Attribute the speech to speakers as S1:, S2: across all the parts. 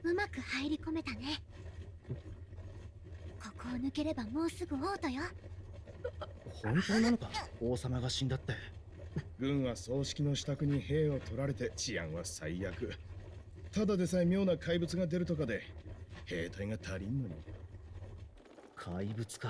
S1: うまく入り込めたね。ここを抜ければもうすぐ王都よ。
S2: 本当なのか、王様が死んだって。
S3: 軍は葬式の支度に兵を取られて治安は最悪。ただでさえ妙な怪物が出るとかで兵隊が足りんのに。
S2: 怪物か。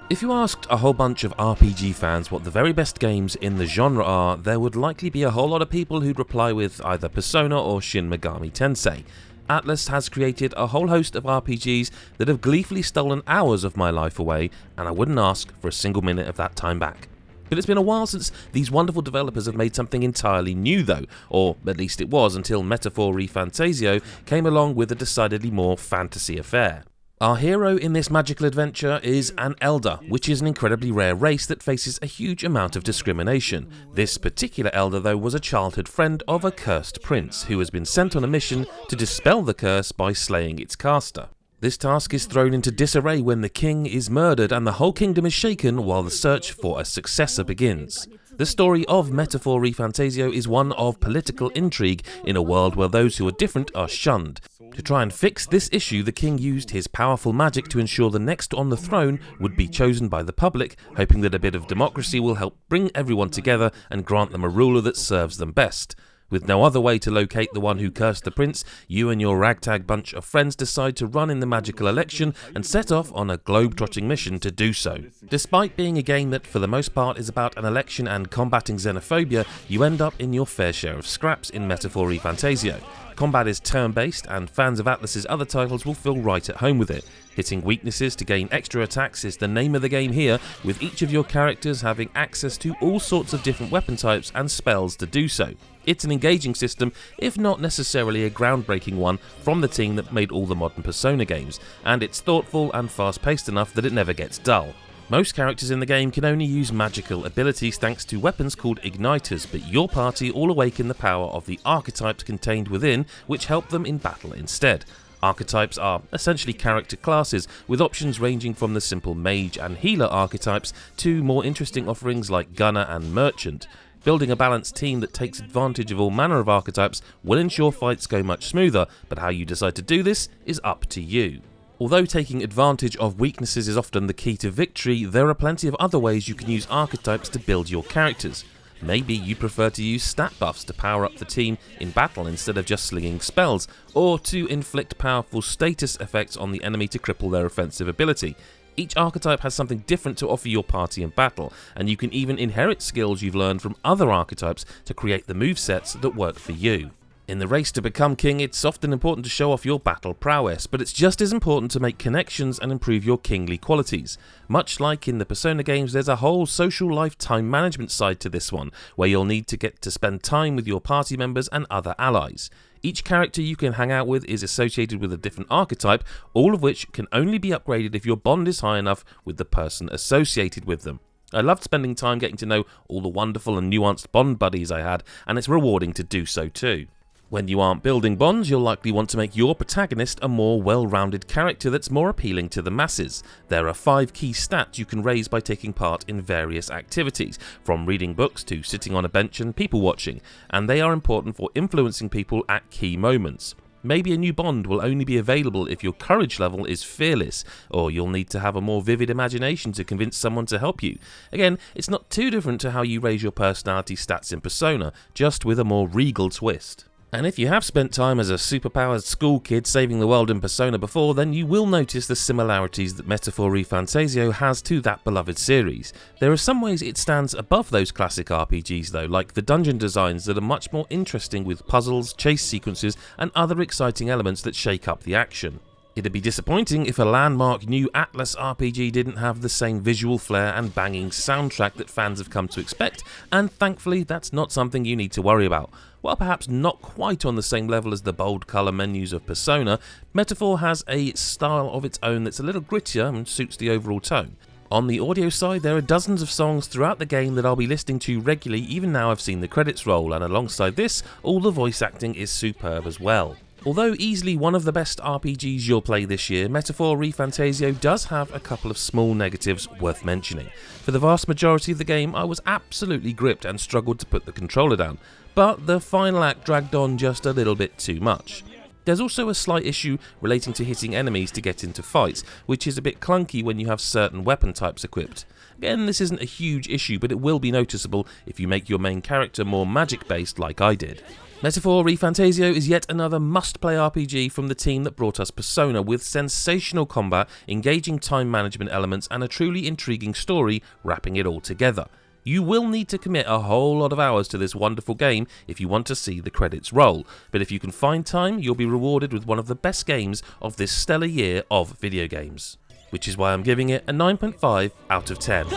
S4: If you asked a whole bunch of RPG fans what the very best games in the genre are, there would likely be a whole lot of people who'd reply with either Persona or Shin Megami Tensei. Atlus has created a whole host of RPGs that have gleefully stolen hours of my life away, and I wouldn't ask for a single minute of that time back. But it's been a while since these wonderful developers have made something entirely new though, or at least it was until Metaphor ReFantazio came along with a decidedly more fantasy affair. Our hero in this magical adventure is an Elder, which is an incredibly rare race that faces a huge amount of discrimination. This particular Elder, though, was a childhood friend of a cursed prince, who has been sent on a mission to dispel the curse by slaying its caster. This task is thrown into disarray when the king is murdered and the whole kingdom is shaken while the search for a successor begins. The story of Metaphor ReFantazio is one of political intrigue in a world where those who are different are shunned. To try and fix this issue, the king used his powerful magic to ensure the next on the throne would be chosen by the public, hoping that a bit of democracy will help bring everyone together and grant them a ruler that serves them best. With no other way to locate the one who cursed the prince, you and your ragtag bunch of friends decide to run in the magical election and set off on a globe-trotting mission to do so. Despite being a game that for the most part is about an election and combating xenophobia, you end up in your fair share of scraps in Metaphor ReFantazio. Combat is turn-based, and fans of Atlus's other titles will feel right at home with it. Hitting weaknesses to gain extra attacks is the name of the game here, with each of your characters having access to all sorts of different weapon types and spells to do so. It's an engaging system, if not necessarily a groundbreaking one, from the team that made all the modern Persona games, and it's thoughtful and fast-paced enough that it never gets dull. Most characters in the game can only use magical abilities thanks to weapons called igniters, but your party all awaken the power of the archetypes contained within, which help them in battle instead. Archetypes are essentially character classes, with options ranging from the simple mage and healer archetypes to more interesting offerings like gunner and merchant. Building a balanced team that takes advantage of all manner of archetypes will ensure fights go much smoother, but how you decide to do this is up to you. Although taking advantage of weaknesses is often the key to victory, there are plenty of other ways you can use archetypes to build your characters. Maybe you prefer to use stat buffs to power up the team in battle instead of just slinging spells, or to inflict powerful status effects on the enemy to cripple their offensive ability. Each archetype has something different to offer your party in battle, and you can even inherit skills you've learned from other archetypes to create the movesets that work for you. In the race to become king, it's often important to show off your battle prowess, but it's just as important to make connections and improve your kingly qualities. Much like in the Persona games, there's a whole social life time management side to this one, where you'll need to get to spend time with your party members and other allies. Each character you can hang out with is associated with a different archetype, all of which can only be upgraded if your bond is high enough with the person associated with them. I loved spending time getting to know all the wonderful and nuanced bond buddies I had, and it's rewarding to do so too. When you aren't building bonds, you'll likely want to make your protagonist a more well-rounded character that's more appealing to the masses. There are 5 key stats you can raise by taking part in various activities, from reading books to sitting on a bench and people watching, and they are important for influencing people at key moments. Maybe a new bond will only be available if your courage level is fearless, or you'll need to have a more vivid imagination to convince someone to help you. Again, it's not too different to how you raise your personality stats in Persona, just with a more regal twist. And if you have spent time as a superpowered school kid saving the world in Persona before, then you will notice the similarities that Metaphor ReFantazio has to that beloved series. There are some ways it stands above those classic RPGs though, like the dungeon designs that are much more interesting with puzzles, chase sequences, and other exciting elements that shake up the action. It'd be disappointing if a landmark new Atlus RPG didn't have the same visual flair and banging soundtrack that fans have come to expect, and thankfully that's not something you need to worry about. While perhaps not quite on the same level as the bold colour menus of Persona, Metaphor has a style of its own that's a little grittier and suits the overall tone. On the audio side, there are dozens of songs throughout the game that I'll be listening to regularly even now I've seen the credits roll, and alongside this, all the voice acting is superb as well. Although easily one of the best RPGs you'll play this year, Metaphor ReFantazio does have a couple of small negatives worth mentioning. For the vast majority of the game, I was absolutely gripped and struggled to put the controller down, but the final act dragged on just a little bit too much. There's also a slight issue relating to hitting enemies to get into fights, which is a bit clunky when you have certain weapon types equipped. Again, this isn't a huge issue, but it will be noticeable if you make your main character more magic-based like I did. Metaphor ReFantazio is yet another must-play RPG from the team that brought us Persona, with sensational combat, engaging time management elements, and a truly intriguing story wrapping it all together. You will need to commit a whole lot of hours to this wonderful game if you want to see the credits roll, but if you can find time, you'll be rewarded with one of the best games of this stellar year of video games. Which is why I'm giving it a 9.5 out of 10.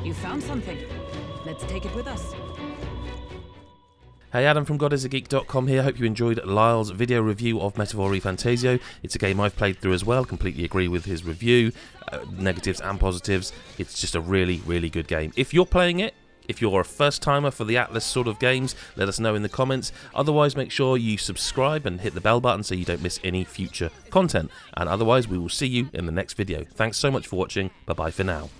S5: You found something. Let's take it with us.
S4: Hey, Adam from GodIsAGeek.com here. Hope you enjoyed Lyle's video review of Metaphor ReFantazio. It's a game I've played through as well. Completely agree with his review. Negatives and positives. It's just a really, really good game. If you're playing it, if you're a first timer for the Atlus sort of games, let us know in the comments. Otherwise, make sure you subscribe and hit the bell button so you don't miss any future content. And otherwise, we will see you in the next video. Thanks so much for watching. Bye-bye for now.